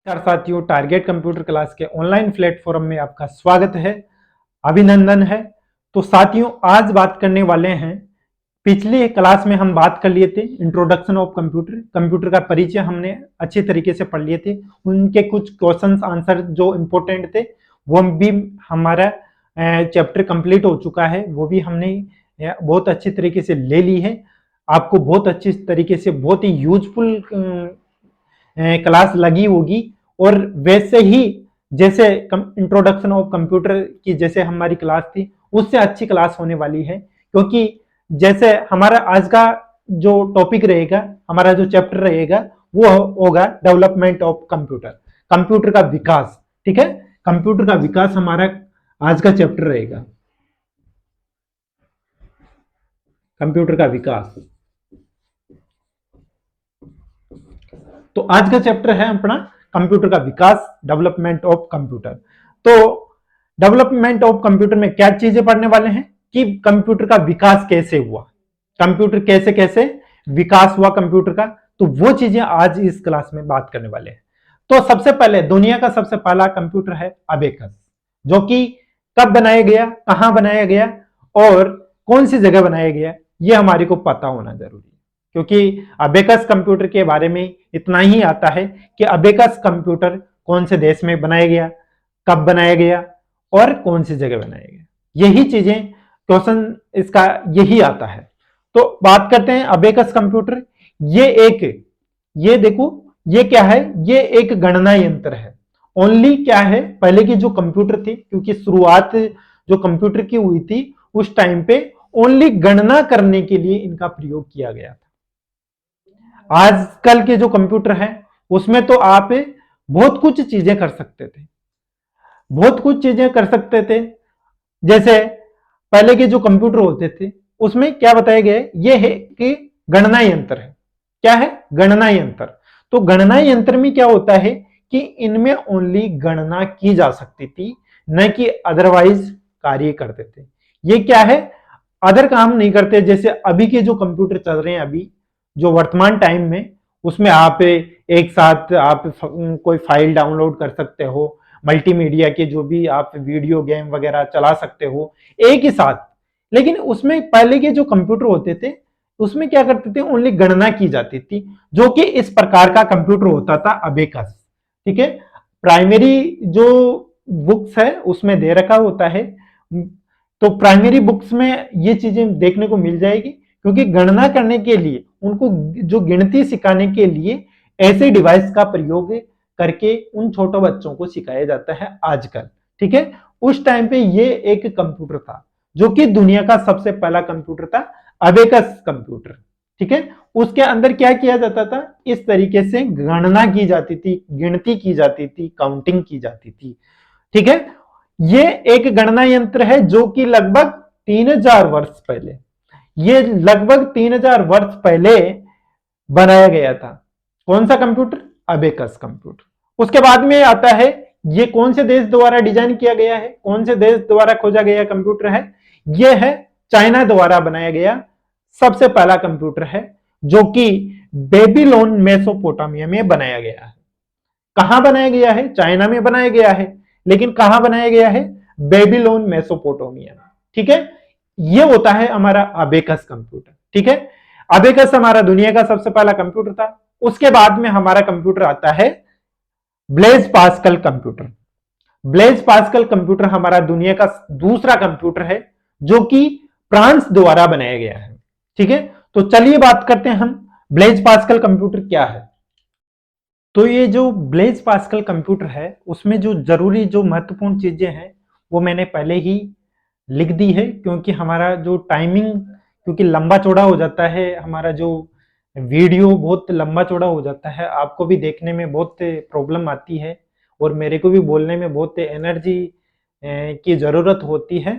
नमस्कार साथियों, target computer class के ऑनलाइन प्लेटफॉर्म में आपका स्वागत है, अभिनंदन है। तो साथियों, आज बात करने वाले हैं। पिछली क्लास में हम बात कर लिए थे इंट्रोडक्शन ऑफ कंप्यूटर, कंप्यूटर का परिचय हमने अच्छे तरीके से पढ़ लिए थे। उनके कुछ क्वेश्चंस आंसर जो इम्पोर्टेंट थे वो भी हमारा चैप्टर कंप्लीट हो चुका है, वो भी हमने बहुत अच्छी तरीके से ले ली है। आपको बहुत अच्छी तरीके से बहुत ही यूजफुल क्लास लगी होगी। और वैसे ही जैसे इंट्रोडक्शन ऑफ कंप्यूटर की जैसे हमारी क्लास थी, उससे अच्छी क्लास होने वाली है। क्योंकि जैसे हमारा आज का जो टॉपिक रहेगा, हमारा जो चैप्टर रहेगा, वो होगा डेवलपमेंट ऑफ कंप्यूटर, कंप्यूटर का विकास। ठीक है, कंप्यूटर का विकास हमारा आज का चैप्टर रहेगा, कंप्यूटर का विकास। तो आज का चैप्टर है अपना कंप्यूटर का विकास, डेवलपमेंट ऑफ कंप्यूटर। तो डेवलपमेंट ऑफ कंप्यूटर में क्या चीजें पढ़ने वाले हैं कि कंप्यूटर का विकास कैसे हुआ, कंप्यूटर कैसे कैसे विकास हुआ कंप्यूटर का। तो वो चीजें आज इस क्लास में बात करने वाले हैं। तो सबसे पहले दुनिया का सबसे पहला कंप्यूटर है अबेकस, जो कि कब बनाया गया, कहां बनाया गया और कौन सी जगह बनाया गया, ये हमारे को पता होना जरूरी है। क्योंकि अबेकस कंप्यूटर के बारे में इतना ही आता है कि अबेकस कंप्यूटर कौन से देश में बनाया गया, कब बनाया गया और कौन सी जगह बनाया गया, यही चीजें क्वेश्चन इसका यही आता है। तो बात करते हैं अबेकस कंप्यूटर। ये देखो, ये क्या है, ये एक गणना यंत्र है। ओनली क्या है, पहले की जो कंप्यूटर थी, क्योंकि शुरुआत जो कंप्यूटर की हुई थी उस टाइम पे ओनली गणना करने के लिए इनका प्रयोग किया गया था। आजकल के जो कंप्यूटर है उसमें तो आप बहुत कुछ चीजें कर सकते थे, बहुत कुछ चीजें कर सकते थे। जैसे पहले के जो कंप्यूटर होते थे उसमें क्या बताया गया है, ये है कि गणना यंत्र है। क्या है, गणना यंत्र। तो गणना यंत्र में क्या होता है कि इनमें ओनली गणना की जा सकती थी, न कि अदरवाइज कार्य करते थे। ये क्या है, अदर काम नहीं करते। जैसे अभी के जो कंप्यूटर चल रहे हैं, अभी जो वर्तमान टाइम में, उसमें आप एक साथ आप कोई फाइल डाउनलोड कर सकते हो, मल्टीमीडिया के जो भी आप वीडियो गेम वगैरह चला सकते हो एक ही साथ। लेकिन उसमें पहले के जो कंप्यूटर होते थे उसमें क्या करते थे, ओनली गणना की जाती थी, जो कि इस प्रकार का कंप्यूटर होता था अबेकस। ठीक है, प्राइमरी जो बुक्स है उसमें दे रखा होता है। तो प्राइमरी बुक्स में ये चीजें देखने को मिल जाएगी, क्योंकि गणना करने के लिए उनको जो गिनती सिखाने के लिए ऐसे डिवाइस का प्रयोग करके उन छोटे बच्चों को सिखाया जाता है आजकल। ठीक है, उस टाइम पे ये एक कंप्यूटर था जो कि दुनिया का सबसे पहला कंप्यूटर था, अबेकस कंप्यूटर। ठीक है, उसके अंदर क्या किया जाता था, इस तरीके से गणना की जाती थी, गिनती की जाती थी, काउंटिंग की जाती थी। ठीक है, ये एक गणना यंत्र है जो कि लगभग 3000 वर्ष पहले, ये लगभग 3000 वर्ष पहले बनाया गया था। कौन सा कंप्यूटर, अबेकस कंप्यूटर। उसके बाद में आता है, ये कौन से देश द्वारा डिजाइन किया गया है, कौन से देश द्वारा खोजा गया कंप्यूटर है, ये है चाइना द्वारा बनाया गया सबसे पहला कंप्यूटर है, जो कि बेबीलोन मेसोपोटामिया में बनाया गया है। कहां बनाया गया है, चाइना में बनाया गया है, लेकिन कहां बनाया गया है, बेबीलोन मेसोपोटामिया में। ठीक है, ये होता है हमारा अबेकस कंप्यूटर। ठीक है, अबेकस हमारा दुनिया का सबसे पहला कंप्यूटर था। उसके बाद में हमारा कंप्यूटर आता है Blaise Pascal computer. Blaise Pascal computer हमारा दुनिया का दूसरा कंप्यूटर है जो कि फ्रांस द्वारा बनाया गया है। ठीक है, तो चलिए बात करते हैं हम ब्लेज पास्कल कंप्यूटर क्या है। तो ये जो ब्लेज पास्कल कंप्यूटर है उसमें जो जरूरी जो महत्वपूर्ण चीजें हैं वो मैंने पहले ही लिख दी है, क्योंकि हमारा जो टाइमिंग, क्योंकि लंबा चौड़ा हो जाता है, हमारा जो वीडियो बहुत लंबा चौड़ा हो जाता है, आपको भी देखने में बहुत प्रॉब्लम आती है और मेरे को भी बोलने में बहुत एनर्जी की ज़रूरत होती है।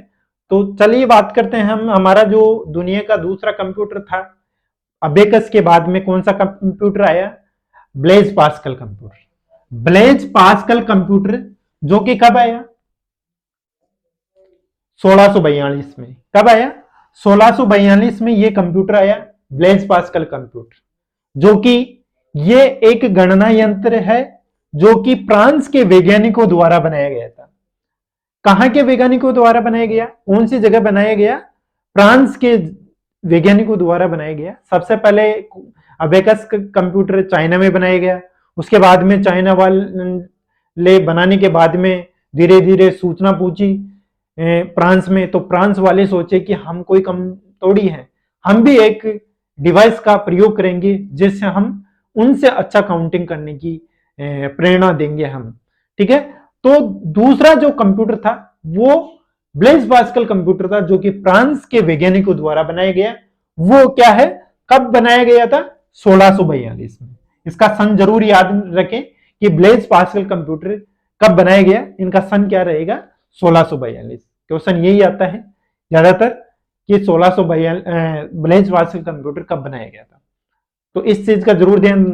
तो चलिए बात करते हैं हम, हमारा जो दुनिया का दूसरा कंप्यूटर था अबेकस के बाद में कौन सा कंप्यूटर आया, Blaise Pascal computer. Blaise Pascal computer जो कि कब आया, 1642 में। कब आया, 1642 में ये कंप्यूटर आया, ब्लेज पास्कल कंप्यूटर, जो कि ये एक गणना यंत्र है जो कि फ्रांस के वैज्ञानिकों द्वारा बनाया गया था। कहां के वैज्ञानिकों द्वारा बनाया गया, कौन सी जगह बनाया गया, फ्रांस के वैज्ञानिकों द्वारा बनाया गया। सबसे पहले अबेकस कंप्यूटर चाइना में बनाया गया, उसके बाद में चाइना वाले बनाने के बाद में धीरे धीरे सूचना पहुंची फ्रांस में, तो फ्रांस वाले सोचे कि हम कोई कम थोड़ी है, हम भी एक डिवाइस का प्रयोग करेंगे जिससे हम उनसे अच्छा काउंटिंग करने की प्रेरणा देंगे हम। ठीक है, तो दूसरा जो कंप्यूटर था वो ब्लेज पास्कल कंप्यूटर था, जो कि फ्रांस के वैज्ञानिकों द्वारा बनाया गया। वो क्या है, कब बनाया गया था, 1642 में। इसका सन जरूर याद रखें कि ब्लेज पास्कल कंप्यूटर कब बनाया गया, इनका सन क्या रहेगा, 1642। क्वेश्चन यही आता है ज्यादातर कि 1642 ब्लेज पास्कल कंप्यूटर कब बनाया गया था। तो इस चीज का जरूर ध्यान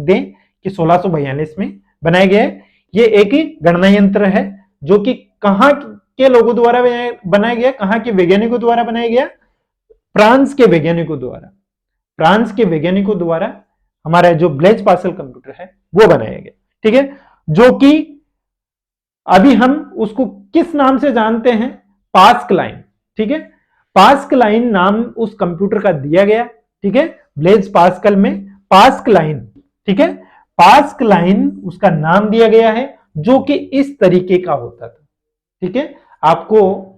दें कि 1642 में बनाया गया है। ये एक ही गणना यंत्र है जो कि कहां के लोगों द्वारा बनाया गया, कहां के वैज्ञानिकों द्वारा बनाया गया, फ्रांस के वैज्ञानिकों द्वारा। फ्रांस के वैज्ञानिकों द्वारा हमारा जो ब्लेज पास्कल कंप्यूटर है वो बनाया गया। ठीक है, जो कि अभी हम उसको किस नाम से जानते हैं, पास्कलाइन। ठीक है, पास्कलाइन नाम उस कंप्यूटर का दिया गया। ठीक है, ब्लेज पास्कल में पास्कलाइन। ठीक है, पास्कलाइन उसका नाम दिया गया है, जो कि इस तरीके का होता था। ठीक है, आपको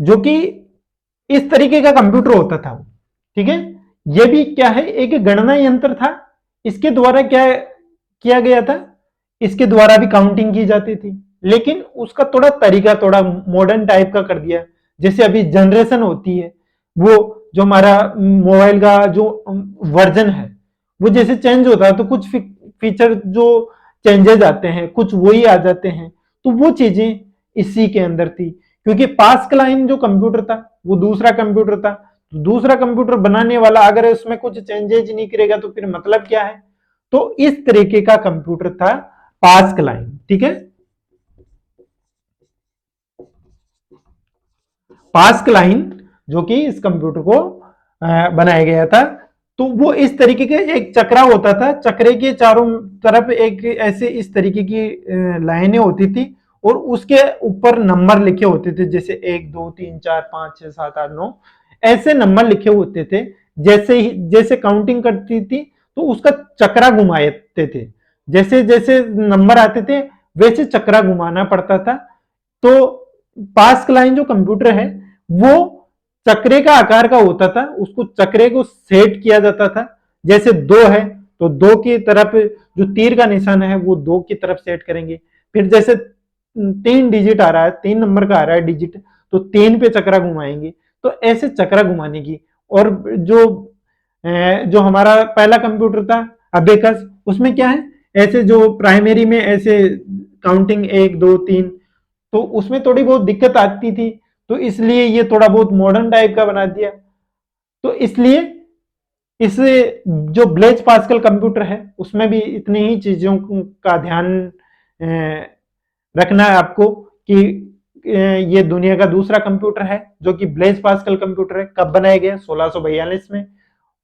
जो कि इस तरीके का कंप्यूटर होता था। ठीक है, यह भी क्या है, एक गणना यंत्र था। इसके द्वारा क्या किया गया था, इसके द्वारा भी काउंटिंग की जाती थी, लेकिन उसका थोड़ा तरीका थोड़ा मॉडर्न टाइप का कर दिया। जैसे अभी जनरेशन होती है, वो जो हमारा मोबाइल का जो वर्जन है वो जैसे चेंज होता है, तो कुछ फीचर जो चेंजेस आते हैं, कुछ वही आ जाते हैं। तो वो चीजें इसी के अंदर थी, क्योंकि पास्कलाइन जो कंप्यूटर था वो दूसरा कंप्यूटर था। तो दूसरा कंप्यूटर बनाने वाला अगर उसमें कुछ चेंजेस नहीं करेगा तो फिर मतलब क्या है। तो इस तरीके का कंप्यूटर था पास्कलाइन। ठीक है, पास्कलाइन जो कि इस कंप्यूटर को बनाया गया था। तो वो इस तरीके का एक चक्रा होता था, चक्रे के चारों तरफ एक ऐसे इस तरीके की लाइनें होती थी, और उसके ऊपर नंबर लिखे होते थे, जैसे 1 2 3 4 5 6 7 8 9 ऐसे नंबर लिखे होते थे। जैसे ही जैसे काउंटिंग करती थी तो उसका चक्रा घुमाते थे, जैसे जैसे नंबर आते थे वैसे चक्रा घुमाना पड़ता था। तो पास्कलाइन जो कंप्यूटर है वो चक्रे का आकार का होता था, उसको चक्रे को सेट किया जाता था। जैसे 2 है तो 2 की तरफ जो तीर का निशान है वो 2 की तरफ सेट करेंगे। फिर जैसे 3 डिजिट आ रहा है, 3 नंबर का आ रहा है डिजिट, तो 3 पे चक्रा घुमाएंगे। तो ऐसे चक्रा घुमाने की। और जो हमारा पहला कंप्यूटर था अबेकस, उसमें क्या है, ऐसे जो प्राइमरी में ऐसे काउंटिंग 1 2 3, तो उसमें थोड़ी बहुत दिक्कत आती थी, तो इसलिए ये थोड़ा बहुत मॉडर्न टाइप का बना दिया। तो इसलिए इस जो ब्लेज पास्कल कंप्यूटर है उसमें भी इतनी ही चीजों का ध्यान रखना है आपको कि ये दुनिया का दूसरा कंप्यूटर है जो कि ब्लेज पास्कल कंप्यूटर है। कब बनाया गया, 1642 में।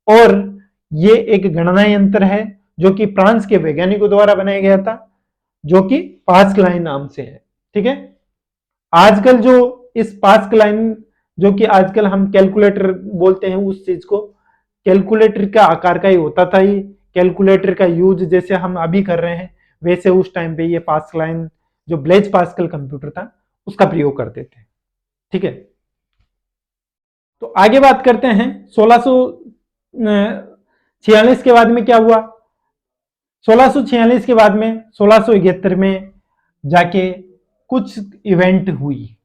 और ये एक गणना यंत्र है जो कि फ्रांस के वैज्ञानिकों द्वारा बनाया गया था, जो कि पास्कलाइन नाम से है। ठीक है, आजकल जो इस पास्कलाइन जो कि आजकल हम कैलकुलेटर बोलते हैं, उस चीज को कैलकुलेटर का आकार का ही होता था। ये कैलकुलेटर का यूज जैसे हम अभी कर रहे हैं, वैसे उस टाइम पे ये पास्कलाइन जो ब्लेज पास्कल कंप्यूटर था उसका प्रयोग करते थे। ठीक है, तो आगे बात करते हैं 1646 के बाद में क्या हुआ। 1646 के बाद में 1671 में जाके कुछ इवेंट हुई।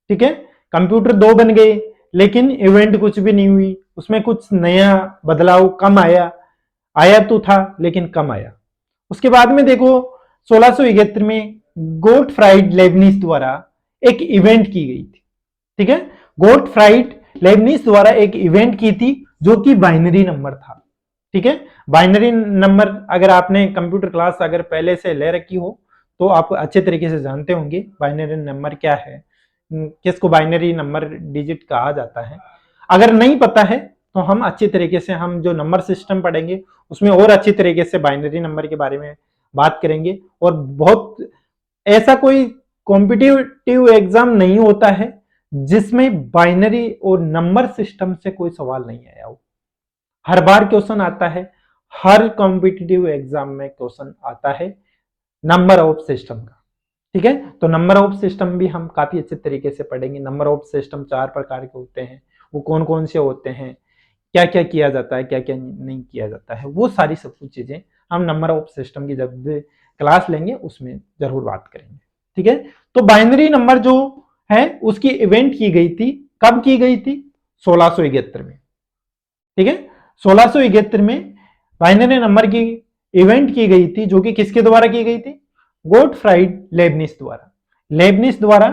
ठीक है, कंप्यूटर 2 बन गए लेकिन इवेंट कुछ भी नहीं हुई, उसमें कुछ नया बदलाव कम आया, आया तो था लेकिन कम आया। उसके बाद में देखो 1671 में गोटफ्राइड लेबनिज द्वारा एक इवेंट की गई थी। ठीक है, गोटफ्राइड लेबनिज द्वारा एक इवेंट की थी जो कि बाइनरी नंबर था। ठीक है, बाइनरी नंबर अगर आपने कंप्यूटर क्लास अगर पहले से ले रखी हो तो आप अच्छे तरीके से जानते होंगे बाइनरी नंबर क्या है, किसको बाइनरी नंबर डिजिट कहा जाता है। अगर नहीं पता है तो हम अच्छी तरीके से हम जो नंबर सिस्टम पढ़ेंगे उसमें और अच्छी तरीके से बाइनरी नंबर के बारे में बात करेंगे। और बहुत ऐसा कोई कॉम्पिटिटिव एग्जाम नहीं होता है जिसमें बाइनरी और नंबर सिस्टम से कोई सवाल नहीं आया हो। हर बार क्वेश्चन आता है, हर कॉम्पिटिटिव एग्जाम में क्वेश्चन आता है नंबर ऑफ सिस्टम का। ठीक है, तो नंबर ऑफ सिस्टम भी हम काफी अच्छे तरीके से पढ़ेंगे। नंबर ऑफ सिस्टम 4 प्रकार के होते हैं, वो कौन कौन से होते हैं, क्या क्या किया जाता है, क्या क्या नहीं किया जाता है, वो सारी सब कुछ चीजें हम नंबर ऑफ सिस्टम की जब क्लास लेंगे उसमें जरूर बात करेंगे। ठीक है, तो बाइनरी नंबर जो है उसकी इवेंट की गई थी, कब की गई थी? 1671 में। ठीक है, 1671 में बाइनरी नंबर की इवेंट की गई थी, जो कि किसके द्वारा की गई थी? गोटफ्राइड लेबनिज द्वारा। लेबनिज द्वारा।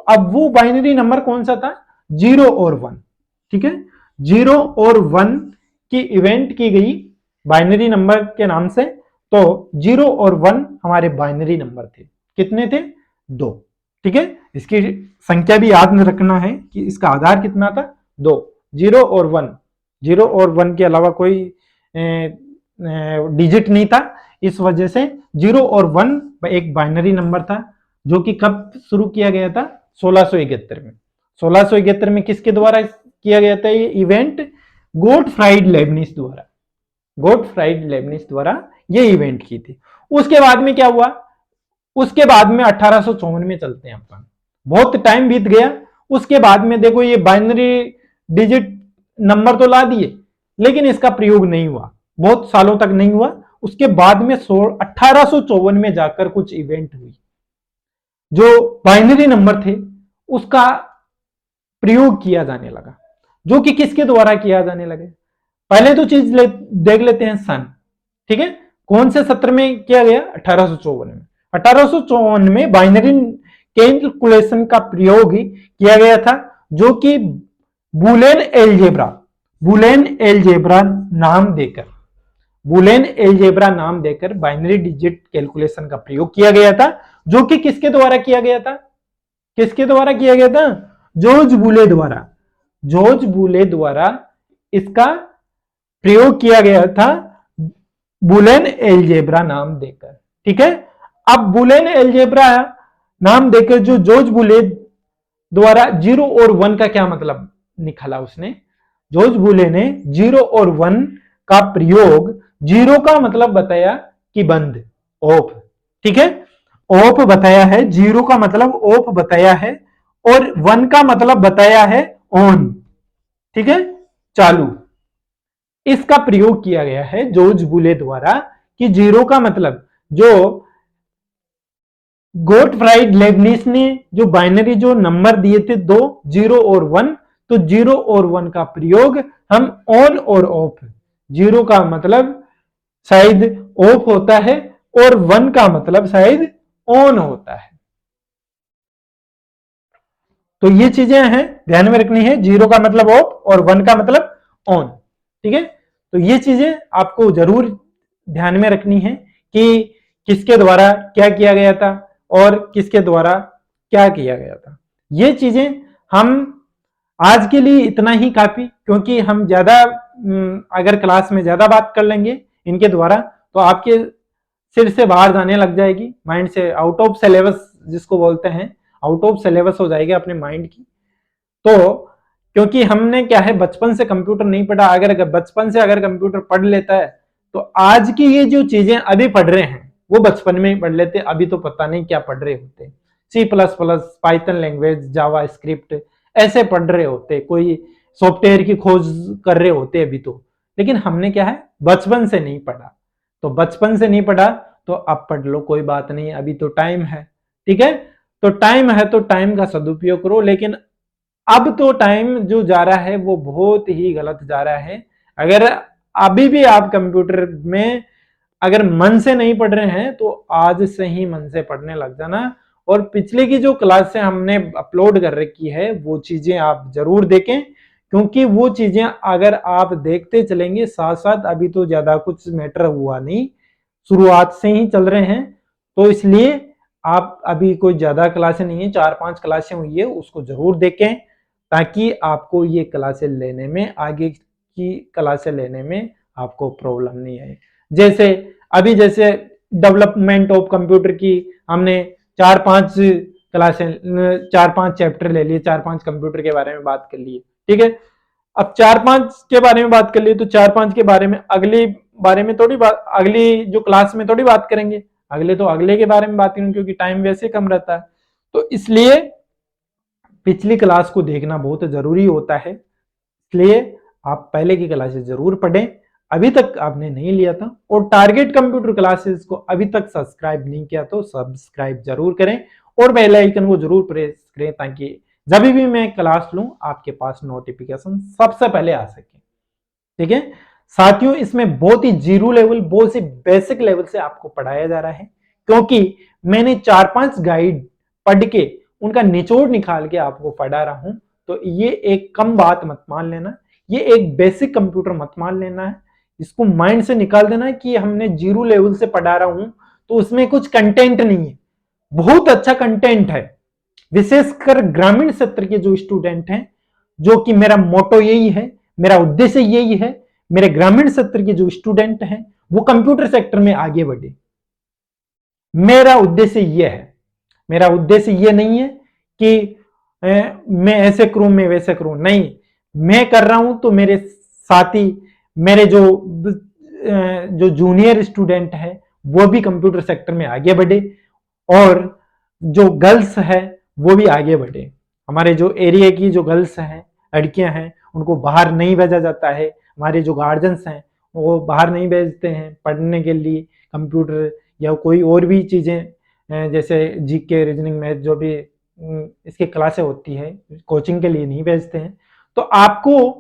अब वो बाइनरी नंबर कौन सा था? 0 और 1। ठीक है, 0 और 1 की इवेंट की गई बाइनरी नंबर के नाम से। तो 0 और 1 हमारे बाइनरी नंबर थे। कितने थे? 2। ठीक है, इसकी संख्या भी याद रखना है कि इसका आधार कितना था? 2। 0 और 1, 0 और 1 के अलावा कोई डिजिट नहीं था। इस वजह से 0 और 1 एक बाइनरी नंबर था, जो कि कब शुरू किया गया था? 1671 में। 1671 में किसके द्वारा किया गया था ये इवेंट? गोटफ्राइड लेबनिज द्वारा। गोटफ्राइड लेबनिज द्वारा ये इवेंट की थी। उसके बाद में क्या हुआ? उसके बाद में 1854 में चलते हैं अपन, बहुत टाइम बीत गया। उसके बाद में देखो ये बाइनरी डिजिट नंबर तो ला दिए, लेकिन इसका प्रयोग नहीं हुआ, बहुत सालों तक नहीं हुआ। उसके बाद में 1854 में जाकर कुछ इवेंट हुई, जो बाइनरी नंबर थे उसका प्रयोग किया जाने लगा, जो कि किसके द्वारा किया जाने लगे? पहले तो चीज देख लेते हैं सन। ठीक है, कौन से सत्र में किया गया? 1854 में। 1854 में बाइनरी कैलकुलेशन का प्रयोग किया गया था, जो कि बुलेन एलजेब्रा, बुलेन एलजेब्रा नाम देकर, बुलेन एलजेब्रा नाम देकर बाइनरी डिजिट कैलकुलेशन का प्रयोग किया गया था, जो कि किसके द्वारा किया गया था? किसके द्वारा किया गया था? जॉर्ज बुले द्वारा। जॉर्ज बुले द्वारा इसका प्रयोग किया गया था, बुलेन एलजेब्रा नाम देकर। ठीक है, अब बुलेन एलजेब्रा नाम देकर जो जॉर्ज बुले द्वारा 0 और 1 का क्या मतलब निकाला उसने? जॉर्ज बुले ने 0 और 1 का प्रयोग, 0 का मतलब बताया कि बंद, ऑफ। ठीक है, ऑफ बताया है, 0 का मतलब ऑफ बताया है, और 1 का मतलब बताया है ऑन। ठीक है, चालू। इसका प्रयोग किया गया है जॉर्ज बुले द्वारा कि 0 का मतलब, जो गोटफ्राइड लेबनिज ने जो बाइनरी जो नंबर दिए थे दो, 0 और 1, तो 0 और 1 का प्रयोग हम ऑन और ऑफ, 0 का मतलब शायद ऑफ होता है और 1 का मतलब शायद ऑन होता है। तो ये चीजें हैं, ध्यान में रखनी है, 0 का मतलब ऑफ और 1 का मतलब ऑन। ठीक है, तो ये चीजें आपको जरूर ध्यान में रखनी है कि किसके द्वारा क्या किया गया था और किसके द्वारा क्या किया गया था। ये चीजें हम आज के लिए इतना ही काफी, क्योंकि हम ज्यादा अगर क्लास में ज्यादा बात कर लेंगे इनके द्वारा तो आपके सिर से बाहर जाने लग जाएगी, माइंड से आउट ऑफ सिलेबस जिसको बोलते हैं, आउट ऑफ सिलेबस हो जाएगी अपने माइंड की। तो क्योंकि हमने क्या है, बचपन से कंप्यूटर नहीं पढ़ा। अगर बचपन से अगर कंप्यूटर पढ़ लेता है तो आज की ये जो चीजें अभी पढ़ रहे हैं वो बचपन में ही पढ़ लेते, अभी तो पता नहीं क्या पढ़ रहे होते। C++, पाइथन लैंग्वेज, जावा स्क्रिप्ट ऐसे पढ़ रहे होते, कोई सॉफ्टवेयर की खोज कर रहे होते अभी तो। लेकिन हमने क्या है, बचपन से नहीं पढ़ा। तो बचपन से नहीं पढ़ा तो अब पढ़ लो, कोई बात नहीं, अभी तो टाइम है। ठीक है, तो टाइम है तो टाइम का सदुपयोग करो। लेकिन अब तो टाइम जो जा रहा है वो बहुत ही गलत जा रहा है। अगर अभी भी आप कंप्यूटर में अगर मन से नहीं पढ़ रहे हैं तो आज से ही मन से पढ़ने लग जाना। और पिछले की जो क्लासें हमने अपलोड कर रखी है वो चीजें आप जरूर देखें, क्योंकि वो चीजें अगर आप देखते चलेंगे साथ साथ, अभी तो ज्यादा कुछ मैटर हुआ नहीं, शुरुआत से ही चल रहे हैं, तो इसलिए आप अभी कोई ज़्यादा क्लासें नहीं है, 4-5 क्लासें हुई है, उसको ज़रूर देखें ताकि आपको ये क्लासें लेने में, आगे की क्लासें लेने में आपको प्रॉब्लम नहीं आए। जैसे अभी जैसे डेवलपमेंट ऑफ कंप्यूटर की हमने 4-5 क्लासें, 4-5 चैप्टर ले लिए, 4-5 कंप्यूटर के बारे में बात कर लिए, ठीक है। अब 4-5 के बारे में बात कर लिए तो 4-5 के बारे में अगली बारे में थोड़ी बात, अगली जो क्लास में थोड़ी बात करेंगे, अगले तो अगले के बारे में बात करेंगे क्योंकि टाइम वैसे कम रहता है। तो इसलिए पिछली क्लास को देखना बहुत जरूरी होता है, इसलिए आप पहले की क्लासेस जरूर पढ़ें अभी तक आपने नहीं लिया था, और टारगेट कंप्यूटर क्लासेस को अभी तक सब्सक्राइब नहीं किया तो सब्सक्राइब जरूर करें और बेल आइकन को जरूर प्रेस करें ताकि जब भी मैं क्लास लूं आपके पास नोटिफिकेशन सबसे पहले आ सके, ठीक है। साथियों, इसमें बहुत ही जीरो लेवल, बहुत ही बेसिक लेवल से आपको पढ़ाया जा रहा है, क्योंकि मैंने 4-5 गाइड पढ़ के उनका निचोड़ निकाल के आपको पढ़ा रहा हूं। तो ये एक कम बात मत मान लेना, ये एक बेसिक कंप्यूटर मत मान लेना है, इसको माइंड से निकाल देना कि हमने जीरो लेवल से पढ़ा रहा हूं तो उसमें कुछ कंटेंट नहीं है। बहुत अच्छा कंटेंट है, विशेषकर ग्रामीण क्षेत्र के जो स्टूडेंट हैं, जो कि मेरा मोटो यही है, मेरा उद्देश्य यही है, मेरे ग्रामीण क्षेत्र के जो स्टूडेंट हैं वो कंप्यूटर सेक्टर में आगे बढ़े। मेरा उद्देश्य यह है, मेरा उद्देश्य यह नहीं है कि मैं ऐसे करूं, मैं वैसे करूं, नहीं। मैं कर रहा हूं तो मेरे साथी, मेरे जो जूनियर स्टूडेंट है वो भी कंप्यूटर सेक्टर में आगे बढ़े, और जो गर्ल्स है वो भी आगे बढ़े। हमारे जो एरिया की जो गर्ल्स हैं, लड़कियां हैं, उनको बाहर नहीं भेजा जाता है, हमारे जो गार्जियंस हैं वो बाहर नहीं भेजते हैं पढ़ने के लिए कंप्यूटर या कोई और भी चीज़ें, जैसे जीके, रीजनिंग, मैथ, जो भी इसकी क्लासें होती है, कोचिंग के लिए नहीं भेजते हैं। तो आपको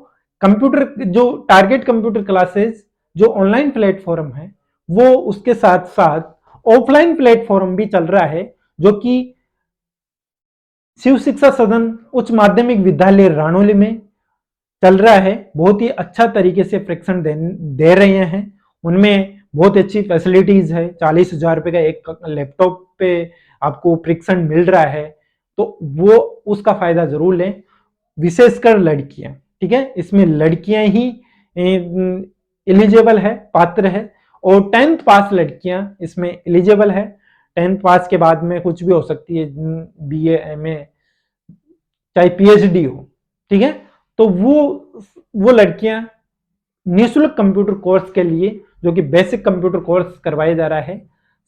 कंप्यूटर, जो टारगेट कंप्यूटर क्लासेस जो ऑनलाइन प्लेटफॉर्म है, वो उसके साथ साथ ऑफलाइन प्लेटफॉर्म भी चल रहा है, जो कि शिव शिक्षा सदन उच्च माध्यमिक विद्यालय राणोली में चल रहा है। बहुत ही अच्छा तरीके से फ्रिक्शन दे रहे हैं, उनमें बहुत अच्छी फैसिलिटीज है। 40,000 रुपए का एक लैपटॉप पे आपको फ्रिक्शन मिल रहा है, तो वो उसका फायदा जरूर लें, विशेषकर लड़कियां, ठीक है। इसमें लड़कियां ही एलिजिबल है, पात्र है, और 10th पास लड़कियां इसमें एलिजिबल है। 10th पास के बाद में कुछ भी हो सकती है, बीए, एमए, चाहे पीएचडी हो, ठीक है। तो वो लड़कियां निःशुल्क कंप्यूटर कोर्स के लिए, जो कि बेसिक कंप्यूटर कोर्स करवाया जा रहा है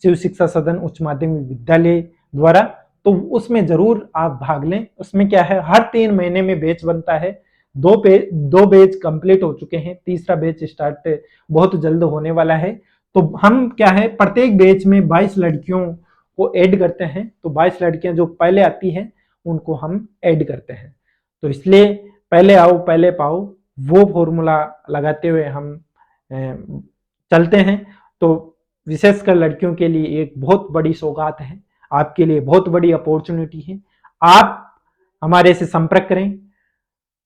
शिव शिक्षा सदन उच्च माध्यमिक विद्यालय द्वारा, तो उसमें जरूर आप भाग लें। उसमें क्या है, हर 3 महीने में बैच बनता है। 2 बैच कंप्लीट हो चुके हैं, तीसरा बैच स्टार्ट बहुत जल्द होने वाला है। तो हम क्या है, प्रत्येक बैच में 22 लड़कियों को ऐड करते हैं, तो 22 लड़कियां जो पहले आती हैं उनको हम ऐड करते हैं। तो इसलिए पहले आओ पहले पाओ, वो फॉर्मूला लगाते हुए हम चलते हैं। तो विशेषकर लड़कियों के लिए एक बहुत बड़ी सौगात है, आपके लिए बहुत बड़ी अपॉर्चुनिटी है। आप हमारे से संपर्क करें,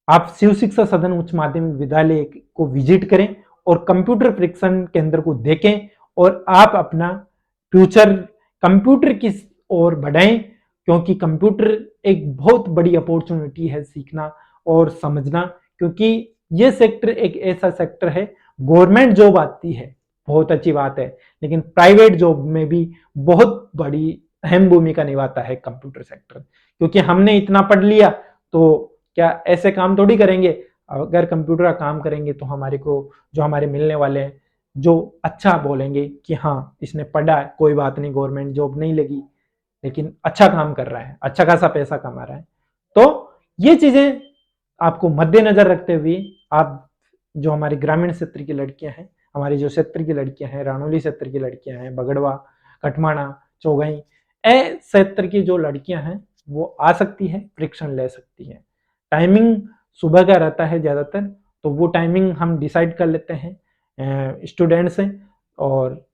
आप शिव शिक्षा सदन उच्च माध्यमिक विद्यालय को विजिट करें और कंप्यूटर फ्रिक्शन केंद्र को देखें, और आप अपना फ्यूचर कंप्यूटर की ओर बढ़ाएं, क्योंकि कंप्यूटर एक बहुत बड़ी अपॉर्चुनिटी है सीखना और समझना। क्योंकि ये सेक्टर एक ऐसा सेक्टर है, गवर्नमेंट जॉब आती है बहुत अच्छी बात है, लेकिन प्राइवेट जॉब में भी बहुत बड़ी अहम भूमिका निभाता है कंप्यूटर सेक्टर। क्योंकि हमने इतना पढ़ लिया तो क्या ऐसे काम थोड़ी करेंगे, अगर कंप्यूटर का काम करेंगे तो हमारे को जो हमारे मिलने वाले हैं, जो अच्छा बोलेंगे कि हाँ इसने पढ़ा है, कोई बात नहीं, गवर्नमेंट जॉब नहीं लगी लेकिन अच्छा काम कर रहा है, अच्छा खासा पैसा कमा रहा है। तो ये चीजें आपको मद्देनजर रखते हुए आप, जो हमारे ग्रामीण क्षेत्र की लड़कियां हैं, हमारे जो क्षेत्र की लड़कियां हैं, रानोली क्षेत्र की लड़कियां हैं, बगड़वा, कटमाना, चौगाई, ए क्षेत्र की जो लड़कियां हैं वो आ सकती है, परीक्षण ले सकती है। टाइमिंग सुबह का रहता है ज़्यादातर, तो वो टाइमिंग हम डिसाइड कर लेते हैं स्टूडेंट से और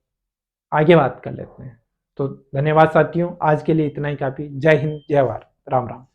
आगे बात कर लेते हैं। तो धन्यवाद साथियों, आज के लिए इतना ही काफ़ी। जय हिंद, जय भारत, राम राम।